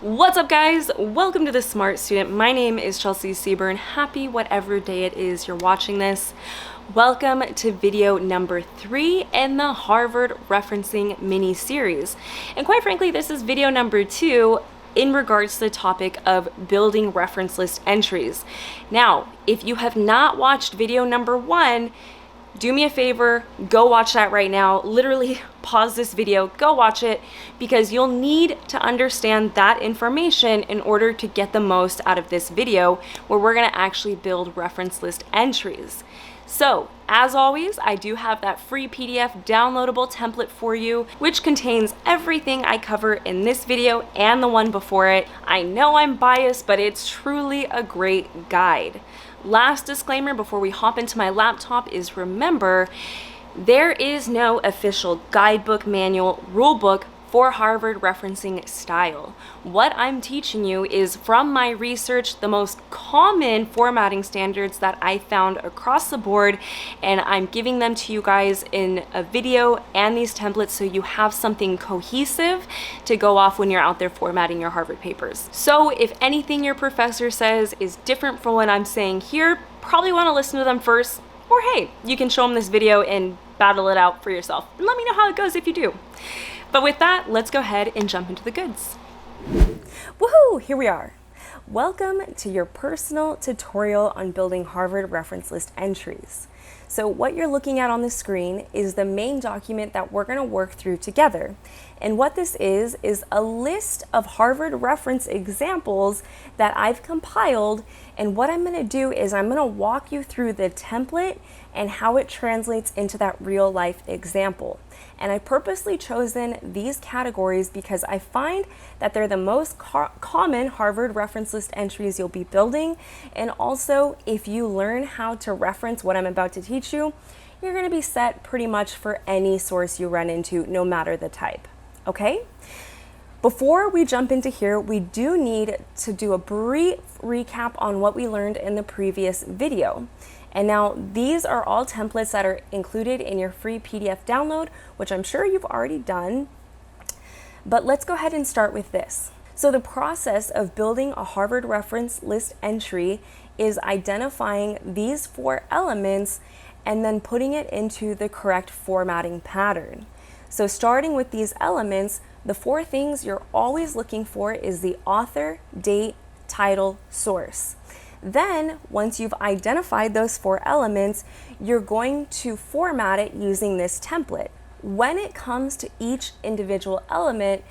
What's up, guys? Welcome to The Smart Student. My name is Chelsea Seaburn. Happy whatever day it is you're watching this. Welcome to video number 3 in the Harvard referencing mini series. And quite frankly, this is video number 2 in regards to the topic of building reference list entries. Now, if you have not watched video number 1, do me a favor, go watch that right now. Literally pause this video, go watch it, because you'll need to understand that information in order to get the most out of this video where we're gonna actually build reference list entries. So, as always, I do have that free PDF downloadable template for you, which contains everything I cover in this video and the one before it. I know I'm biased, but it's truly a great guide. Last disclaimer before we hop into my laptop is remember, there is no official guidebook, manual, rulebook for Harvard referencing style. What I'm teaching you is from my research, the most common formatting standards that I found across the board, and I'm giving them to you guys in a video and these templates so you have something cohesive to go off when you're out there formatting your Harvard papers. So if anything your professor says is different from what I'm saying here, probably want to listen to them first, or hey, you can show them this video and battle it out for yourself. And let me know how it goes if you do. But with that, let's go ahead and jump into the goods. Woohoo! Here we are. Welcome to your personal tutorial on building Harvard reference list entries. So what you're looking at on the screen is the main document that we're going to work through together. And what this is a list of Harvard reference examples that I've compiled. And what I'm going to do is I'm going to walk you through the template and how it translates into that real life example. And I purposely chosen these categories because I find that they're the most common Harvard reference list entries you'll be building. And also, if you learn how to reference what I'm about to teach you, you're going to be set pretty much for any source you run into, no matter the type. Okay? Before we jump into here, we do need to do a brief recap on what we learned in the previous video. And now these are all templates that are included in your free PDF download, which I'm sure you've already done. But let's go ahead and start with this. So the process of building a Harvard reference list entry is identifying these 4 elements and then putting it into the correct formatting pattern. So starting with these elements, the 4 things you're always looking for is the author, date, title, source. Then, once you've identified those 4 elements, you're going to format it using this template. When it comes to each individual element,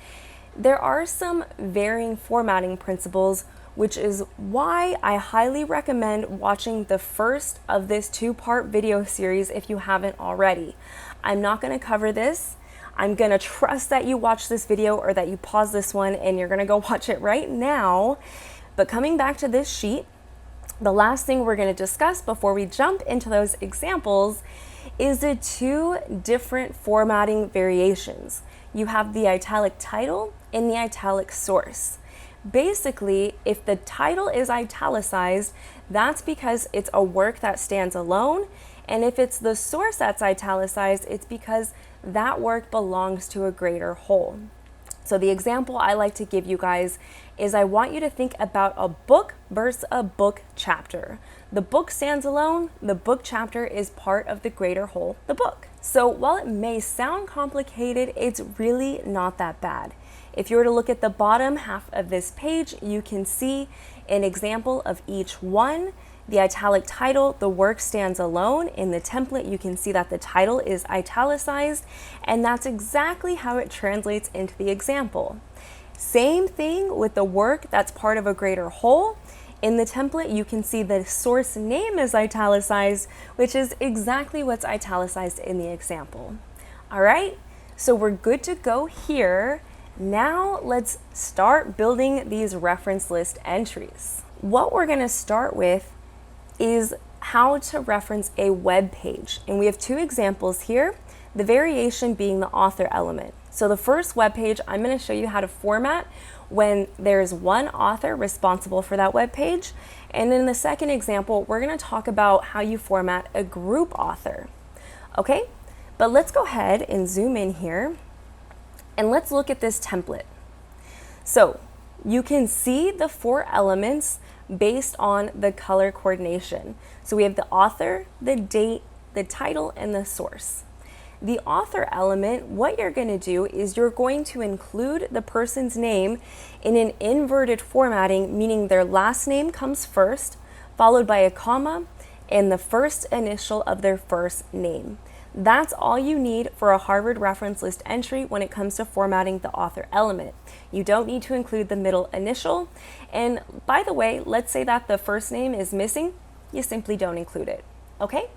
there are some varying formatting principles, which is why I highly recommend watching the first of this 2-part video series if you haven't already. I'm not going to cover this. I'm going to trust that you watch this video or that you pause this one and you're going to go watch it right now. But coming back to this sheet, the last thing we're going to discuss before we jump into those examples is the 2 different formatting variations. You have the italic title and the italic source. Basically, if the title is italicized, that's because it's a work that stands alone. And if it's the source that's italicized, it's because that work belongs to a greater whole. So the example I like to give you guys is I want you to think about a book versus a book chapter. The book stands alone, the book chapter is part of the greater whole, the book. So while it may sound complicated, it's really not that bad. If you were to look at the bottom half of this page, you can see an example of each one. The italic title, the work stands alone. In the template, you can see that the title is italicized, and that's exactly how it translates into the example. Same thing with the work that's part of a greater whole. In the template, you can see the source name is italicized, which is exactly what's italicized in the example. All right, so we're good to go here. Now let's start building these reference list entries. What we're going to start with is how to reference a web page. And we have 2 examples here, the variation being the author element. So the first web page, I'm going to show you how to format when there's one author responsible for that web page. And in the second example, we're going to talk about how you format a group author. Okay, but let's go ahead and zoom in here and let's look at this template. So you can see the 4 elements based on the color coordination. So we have the author, the date, the title, and the source. The author element, what you're going to do is you're going to include the person's name in an inverted formatting, meaning their last name comes first, followed by a comma, and the first initial of their first name. That's all you need for a Harvard reference list entry when it comes to formatting the author element. You don't need to include the middle initial. And by the way, let's say that the first name is missing, you simply don't include it, okay?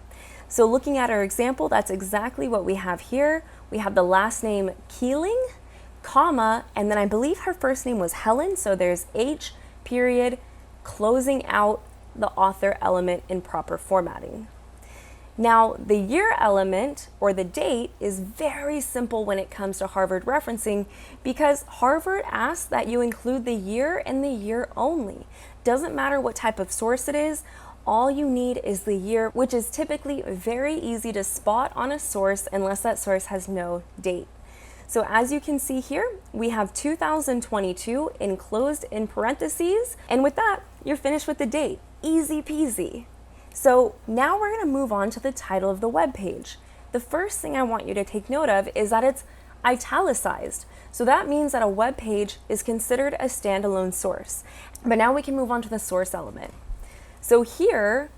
So looking at our example, that's exactly what we have here. We have the last name Keeling, comma, and then I believe her first name was Helen, so there's H, period, closing out the author element in proper formatting. Now, the year element, or the date, is very simple when it comes to Harvard referencing because Harvard asks that you include the year and the year only. Doesn't matter what type of source it is, all you need is the year, which is typically very easy to spot on a source unless that source has no date. So as you can see here, we have 2022 enclosed in parentheses, and with that, you're finished with the date. Easy peasy. So now we're going to move on to the title of the web page. The first thing I want you to take note of is that it's italicized. So that means that a web page is considered a standalone source. But now we can move on to the source element. So here,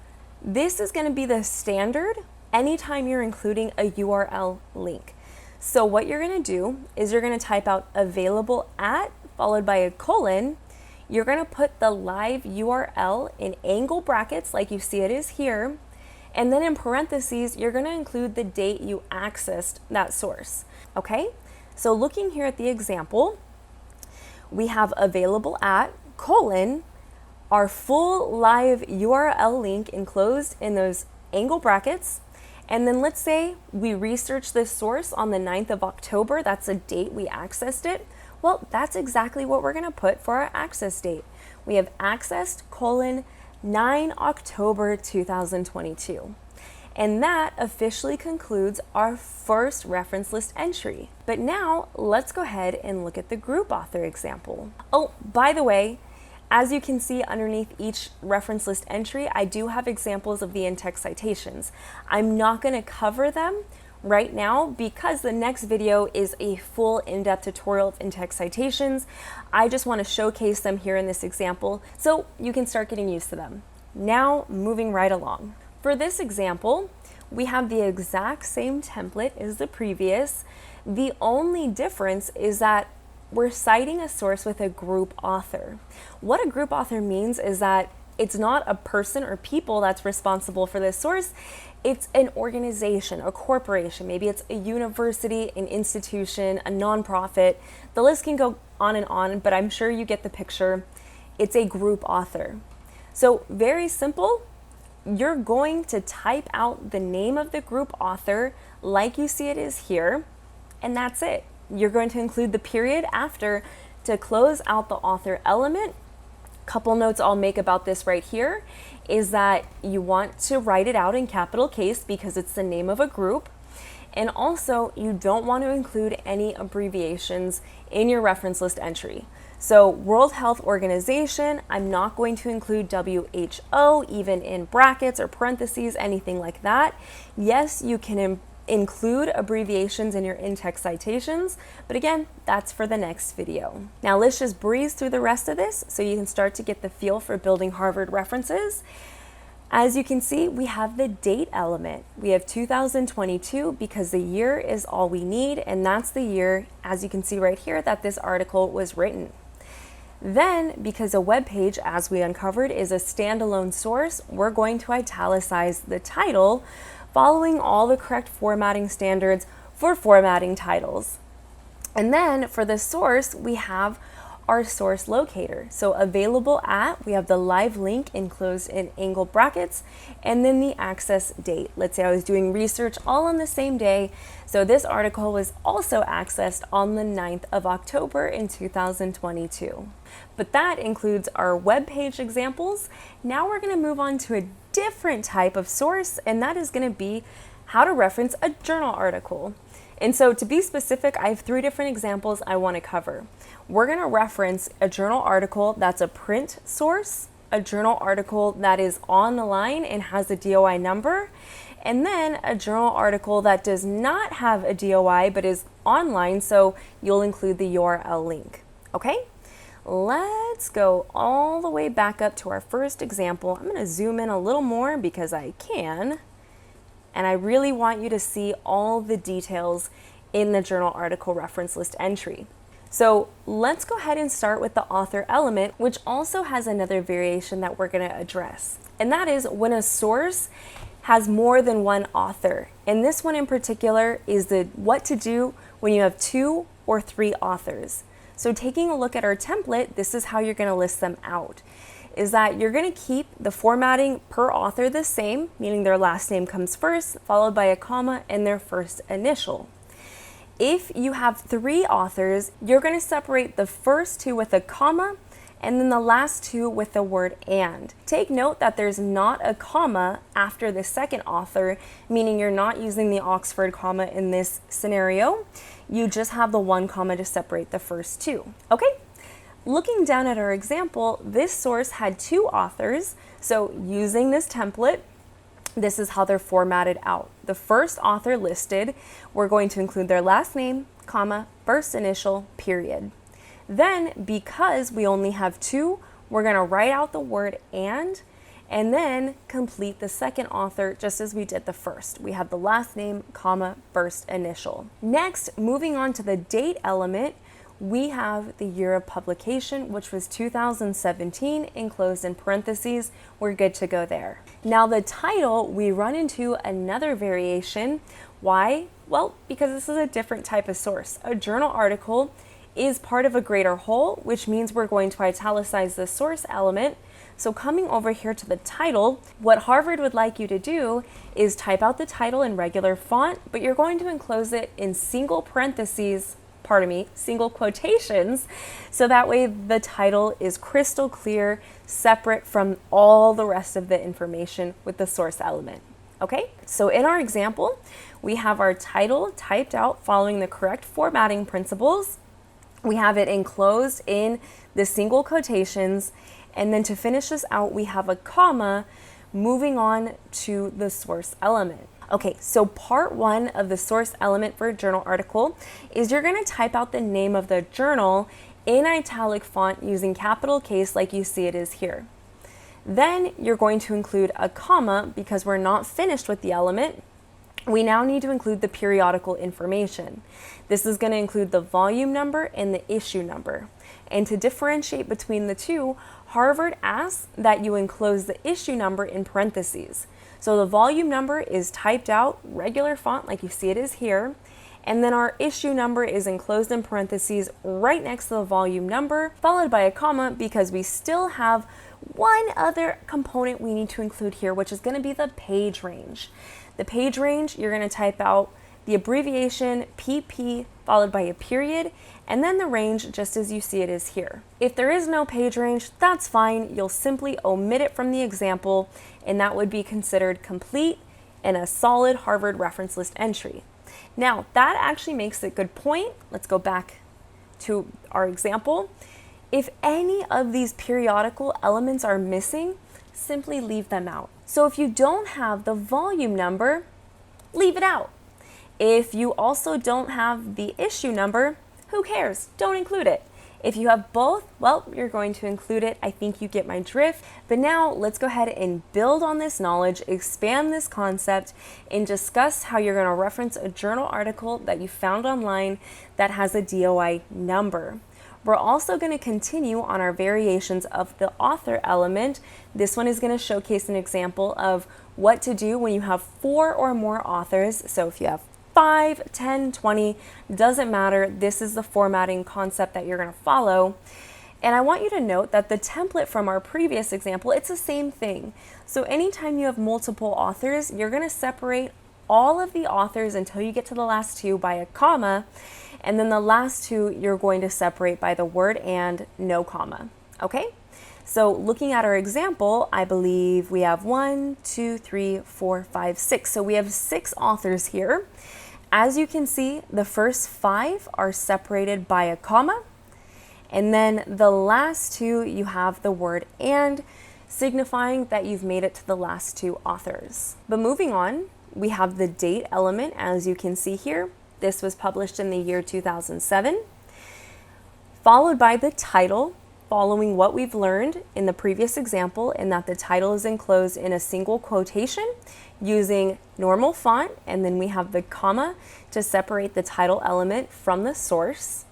this is going to be the standard anytime you're including a URL link. So what you're going to do is you're going to type out available at followed by a colon. You're going to put the live URL in angle brackets like you see it is here. And then in parentheses, you're going to include the date you accessed that source. Okay? So looking here at the example, we have available at colon, our full live URL link enclosed in those angle brackets. And then let's say we researched this source on the 9th of October. That's a date we accessed it. Well, that's exactly what we're going to put for our access date. We have accessed colon 9 October 2022. And that officially concludes our first reference list entry. But now let's go ahead and look at the group author example. Oh, by the way, as you can see underneath each reference list entry, I do have examples of the in-text citations. I'm not going to cover them right now because the next video is a full in-depth tutorial of in-text citations. I just want to showcase them here in this example so you can start getting used to them. Now, moving right along. For this example, we have the exact same template as the previous. The only difference is that we're citing a source with a group author. What a group author means is that it's not a person or people that's responsible for this source. It's an organization, a corporation. Maybe it's a university, an institution, a nonprofit. The list can go on, but I'm sure you get the picture. It's a group author. So very simple. You're going to type out the name of the group author like you see it is here, and that's it. You're going to include the period after to close out the author element. Couple notes I'll make about this right here is that you want to write it out in capital case because it's the name of a group. And also you don't want to include any abbreviations in your reference list entry. So World Health Organization, I'm not going to include WHO even in brackets or parentheses, anything like that. Yes, you can include abbreviations in your in-text citations, but again, that's for the next video. Now let's just breeze through the rest of this so you can start to get the feel for building Harvard references. As you can see, we have the date element. We have 2022 because the year is all we need, and that's the year, as you can see right here, that this article was written. Then, because a web page, as we uncovered, is a standalone source, we're going to italicize the title following all the correct formatting standards for formatting titles. And then for the source, we have our source locator. So available at, we have the live link enclosed in angle brackets, and then the access date. Let's say I was doing research all on the same day. So this article was also accessed on the 9th of October in 2022. But that includes our web page examples. Now we're going to move on to a different type of source, and that is going to be how to reference a journal article. And so to be specific, I have 3 different examples I want to cover. We're going to reference a journal article that's a print source, a journal article that is online and has a DOI number, and then a journal article that does not have a DOI but is online, so you'll include the URL link. Okay? Let's go all the way back up to our first example. I'm going to zoom in a little more because I can, and I really want you to see all the details in the journal article reference list entry. So let's go ahead and start with the author element, which also has another variation that we're going to address. And that is when a source has more than one author. And this one in particular is the what to do when you have 2 or 3 authors. So taking a look at our template, this is how you're going to list them out. Is that you're going to keep the formatting per author the same, meaning their last name comes first, followed by a comma and their first initial. If you have 3 authors, you're going to separate the first 2 with a comma and then the last 2 with the word and. Take note that there's not a comma after the second author, meaning you're not using the Oxford comma in this scenario. You just have the 1 comma to separate the first 2. Okay? Looking down at our example, this source had 2 authors, so using this template, this is how they're formatted out. The first author listed, we're going to include their last name, comma, first initial, period. Then, because we only have 2, we're going to write out the word and then complete the second author just as we did the first. We have the last name, comma, first initial. Next, moving on to the date element, we have the year of publication, which was 2017, enclosed in parentheses. We're good to go there. Now the title, we run into another variation. Why? Well, because this is a different type of source. A journal article is part of a greater whole, which means we're going to italicize the source element. So coming over here to the title, what Harvard would like you to do is type out the title in regular font, but you're going to enclose it in single quotations, so that way the title is crystal clear, separate from all the rest of the information with the source element. Okay, so in our example, we have our title typed out following the correct formatting principles. We have it enclosed in the single quotations, and then to finish this out, we have a comma moving on to the source element. Okay, so part 1 of the source element for a journal article is you're going to type out the name of the journal in italic font using capital case like you see it is here. Then you're going to include a comma because we're not finished with the element. We now need to include the periodical information. This is going to include the volume number and the issue number. And to differentiate between the two, Harvard asks that you enclose the issue number in parentheses. So the volume number is typed out regular font like you see it is here, and then our issue number is enclosed in parentheses right next to the volume number, followed by a comma because we still have one other component we need to include here, which is going to be the page range. The page range, you're going to type out the abbreviation PP followed by a period, and then the range just as you see it is here. If there is no page range, that's fine. You'll simply omit it from the example, and that would be considered complete and a solid Harvard reference list entry. Now, that actually makes a good point. Let's go back to our example. If any of these periodical elements are missing, simply leave them out. So if you don't have the volume number, leave it out. If you also don't have the issue number, who cares? Don't include it. If you have both, well, you're going to include it. I think you get my drift. But now let's go ahead and build on this knowledge, expand this concept, and discuss how you're going to reference a journal article that you found online that has a DOI number. We're also going to continue on our variations of the author element. This one is going to showcase an example of what to do when you have 4 or more authors. So if you have 5, 10, 20, doesn't matter. This is the formatting concept that you're going to follow. And I want you to note that the template from our previous example, it's the same thing. So anytime you have multiple authors, you're going to separate all of the authors until you get to the last 2 by a comma. And then the last 2, you're going to separate by the word and, no comma. Okay? So looking at our example, I believe we have 1, 2, 3, 4, 5, 6. So we have 6 authors here. As you can see, the first 5 are separated by a comma, and then the last 2 you have the word and, signifying that you've made it to the last 2 authors. But moving on, we have the date element, as you can see here. This was published in the year 2007, followed by the title, following what we've learned in the previous example, in that the title is enclosed in a single quotation using normal font, and then we have the comma to separate the title element from the source.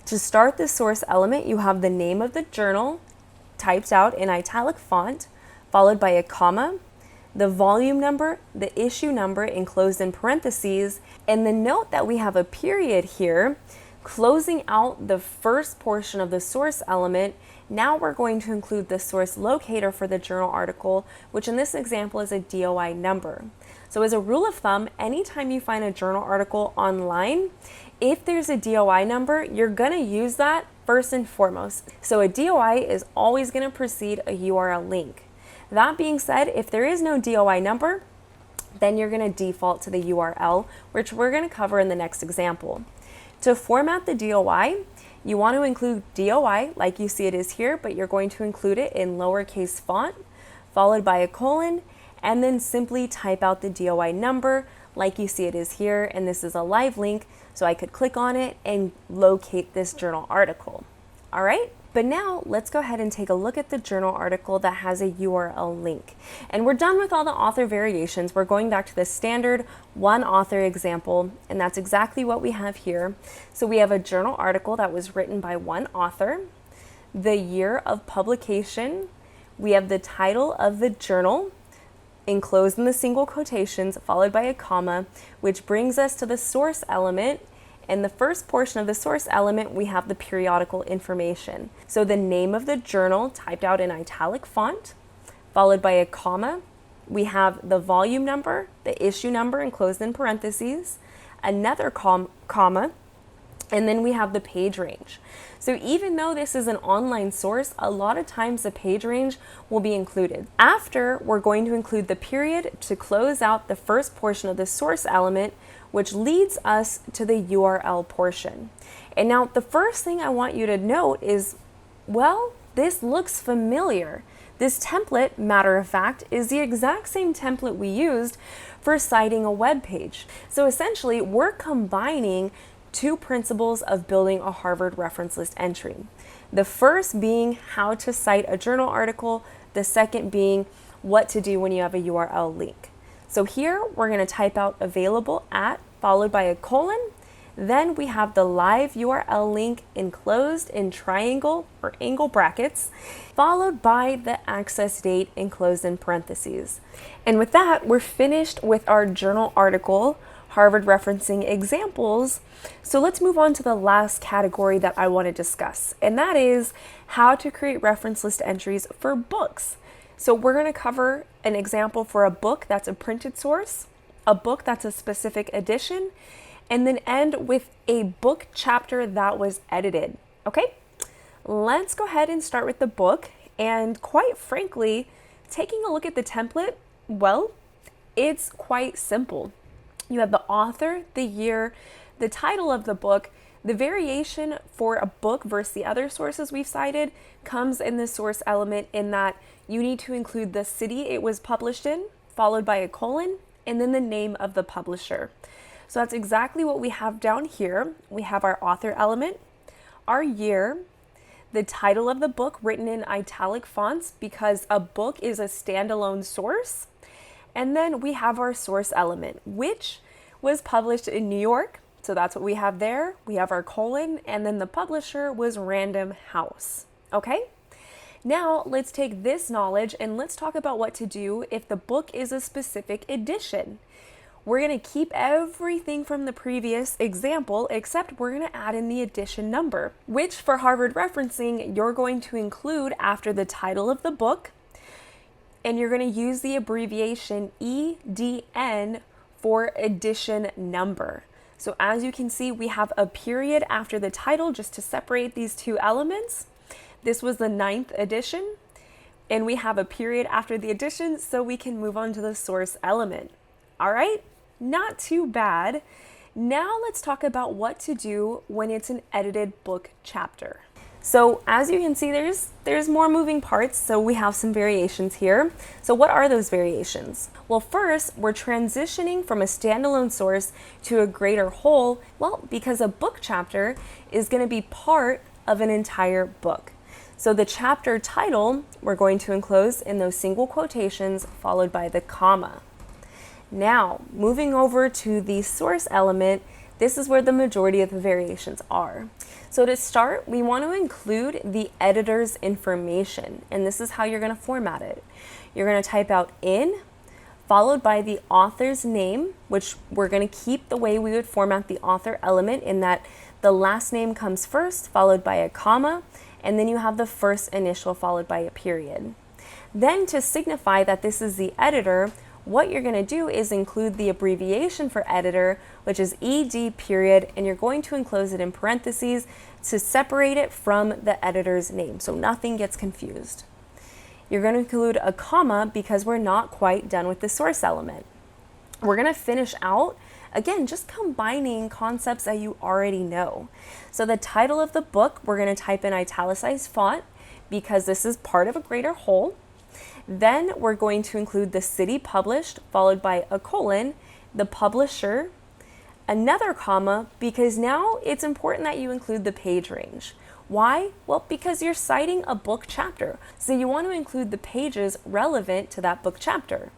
To start the source element, you have the name of the journal typed out in italic font, followed by a comma, the volume number, the issue number enclosed in parentheses, and the note that we have a period here, closing out the first portion of the source element. Now we're going to include the source locator for the journal article, which in this example is a DOI number. So as a rule of thumb, anytime you find a journal article online, if there's a DOI number, you're going to use that first and foremost. So a DOI is always going to precede a URL link. That being said, if there is no DOI number, then you're going to default to the URL, which we're going to cover in the next example. To format the DOI, you want to include DOI like you see it is here, but you're going to include it in lowercase font, followed by a colon, and then simply type out the DOI number like you see it is here. And this is a live link, so I could click on it and locate this journal article. All right, but now let's go ahead and take a look at the journal article that has a URL link. And we're done with all the author variations. We're going back to the standard one author example, and that's exactly what we have here. So we have a journal article that was written by one author, the year of publication, we have the title of the journal enclosed in the single quotations, followed by a comma, which brings us to the source element. In the first portion of the source element, we have the periodical information. So the name of the journal typed out in italic font, followed by a comma. We have the volume number, the issue number enclosed in parentheses, another comma, and then we have the page range. So even though this is an online source, a lot of times the page range will be included. After, we're going to include the period to close out the first portion of the source element, which leads us to the URL portion. And now the first thing I want you to note is, well, this looks familiar. This template, matter of fact, is the exact same template we used for citing a web page. So essentially, we're combining 2 principles of building a Harvard reference list entry. The first being how to cite a journal article, the second being what to do when you have a URL link. So here we're going to type out available at, followed by a colon. Then we have the live URL link enclosed in triangle or angle brackets, followed by the access date enclosed in parentheses. And with that, we're finished with our journal article Harvard referencing examples. So let's move on to the last category that I want to discuss, and that is how to create reference list entries for books. So we're going to cover an example for a book that's a printed source, a book that's a specific edition, and then end with a book chapter that was edited. Okay, let's go ahead and start with the book. And quite frankly, taking a look at the template, well, it's quite simple. You have the author, the year, the title of the book. The variation for a book versus the other sources we've cited comes in the source element, in that you need to include the city it was published in, followed by a colon, and then the name of the publisher. So that's exactly what we have down here. We have our author element, our year, the title of the book written in italic fonts because a book is a standalone source. And then we have our source element, which was published in New York. So that's what we have there. We have our colon, and then the publisher was Random House. Okay? Now let's take this knowledge and let's talk about what to do if the book is a specific edition. We're going to keep everything from the previous example, except we're going to add in the edition number, which for Harvard referencing, you're going to include after the title of the book, and you're going to use the abbreviation EDN for edition number. So as you can see, we have a period after the title just to separate these 2 elements. This was the 9th edition, and we have a period after the edition so we can move on to the source element. All right, not too bad. Now let's talk about what to do when it's an edited book chapter. So as you can see, there's more moving parts, so we have some variations here. So what are those variations? Well, first, we're transitioning from a standalone source to a greater whole, well, because a book chapter is going to be part of an entire book. So the chapter title, we're going to enclose in those single quotations followed by the comma. Now, moving over to the source element, this is where the majority of the variations are. So to start, we want to include the editor's information, and this is how you're going to format it. You're going to type out in, followed by the author's name, which we're going to keep the way we would format the author element, in that the last name comes first, followed by a comma, and then you have the first initial followed by a period. Then to signify that this is the editor, what you're going to do is include the abbreviation for editor, which is ED period, and you're going to enclose it in parentheses to separate it from the editor's name so nothing gets confused. You're going to include a comma because we're not quite done with the source element. We're going to finish out, again, just combining concepts that you already know. So the title of the book, we're going to type in italicized font because this is part of a greater whole. Then we're going to include the city published, followed by a colon, the publisher, another comma, because now it's important that you include the page range. Why? Well, because you're citing a book chapter, so you want to include the pages relevant to that book chapter.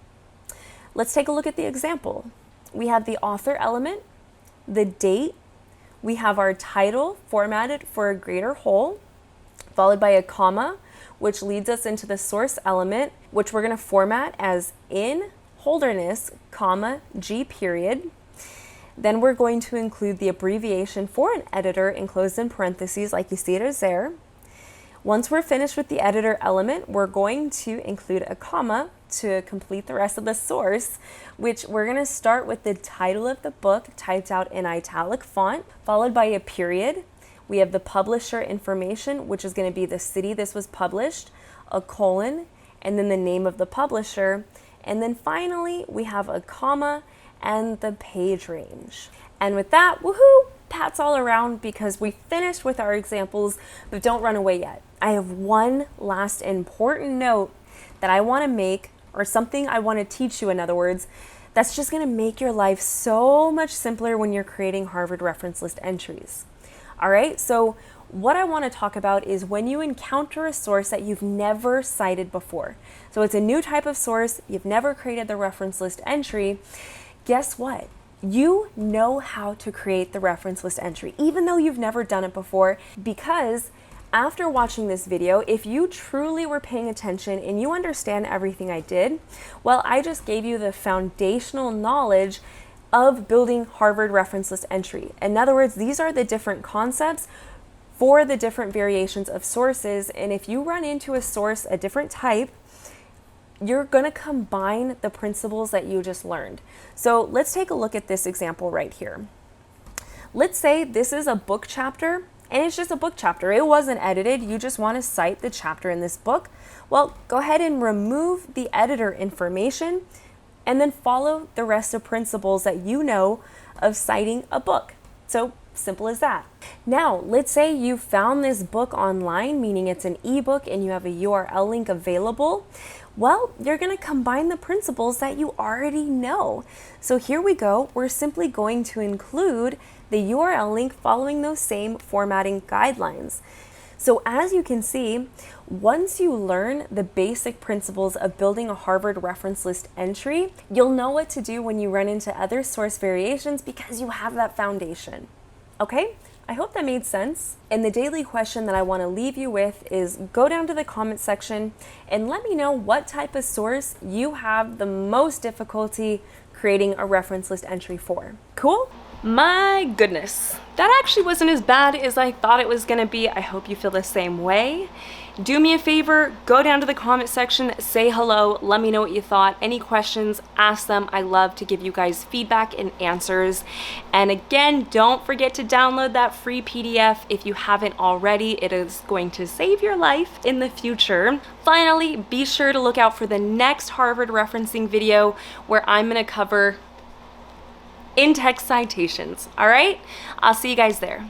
Let's take a look at the example. We have the author element, the date, we have our title formatted for a greater whole, followed by a comma, which leads us into the source element, which we're going to format as in Holderness, comma, G period. Then we're going to include the abbreviation for an editor enclosed in parentheses like you see it is there. Once we're finished with the editor element, we're going to include a comma to complete the rest of the source, which we're going to start with the title of the book typed out in italic font, followed by a period. We have the publisher information, which is going to be the city this was published, a colon, and then the name of the publisher. And then finally, we have a comma and the page range. And with that, woohoo, pats all around because we finished with our examples, but don't run away yet. I have one last important note that I want to make, or something I want to teach you, in other words, that's just going to make your life so much simpler when you're creating Harvard reference list entries. All right, so what I want to talk about is when you encounter a source that you've never cited before. So it's a new type of source, you've never created the reference list entry. Guess what? You know how to create the reference list entry, even though you've never done it before, because after watching this video, if you truly were paying attention and you understand everything I did, well, I just gave you the foundational knowledge of building Harvard reference list entry. In other words, these are the different concepts for the different variations of sources, and if you run into a source, a different type, you're going to combine the principles that you just learned. So let's take a look at this example right here. Let's say this is a book chapter, and it's just a book chapter. It wasn't edited. You just want to cite the chapter in this book. Well, go ahead and remove the editor information and then follow the rest of principles that you know of citing a book. So simple as that. Now, let's say you found this book online, meaning it's an ebook and you have a URL link available. Well, you're going to combine the principles that you already know. So here we go. We're simply going to include the URL link following those same formatting guidelines. So as you can see, once you learn the basic principles of building a Harvard reference list entry, you'll know what to do when you run into other source variations because you have that foundation. Okay? I hope that made sense. And the daily question that I want to leave you with is go down to the comment section and let me know what type of source you have the most difficulty creating a reference list entry for. Cool? My goodness, that actually wasn't as bad as I thought it was gonna be. I hope you feel the same way. Do me a favor, go down to the comment section, say hello, let me know what you thought. Any questions, ask them. I love to give you guys feedback and answers. And again, don't forget to download that free PDF if you haven't already. It is going to save your life in the future. Finally, be sure to look out for the next Harvard referencing video where I'm gonna cover in-text citations. All right, I'll see you guys there.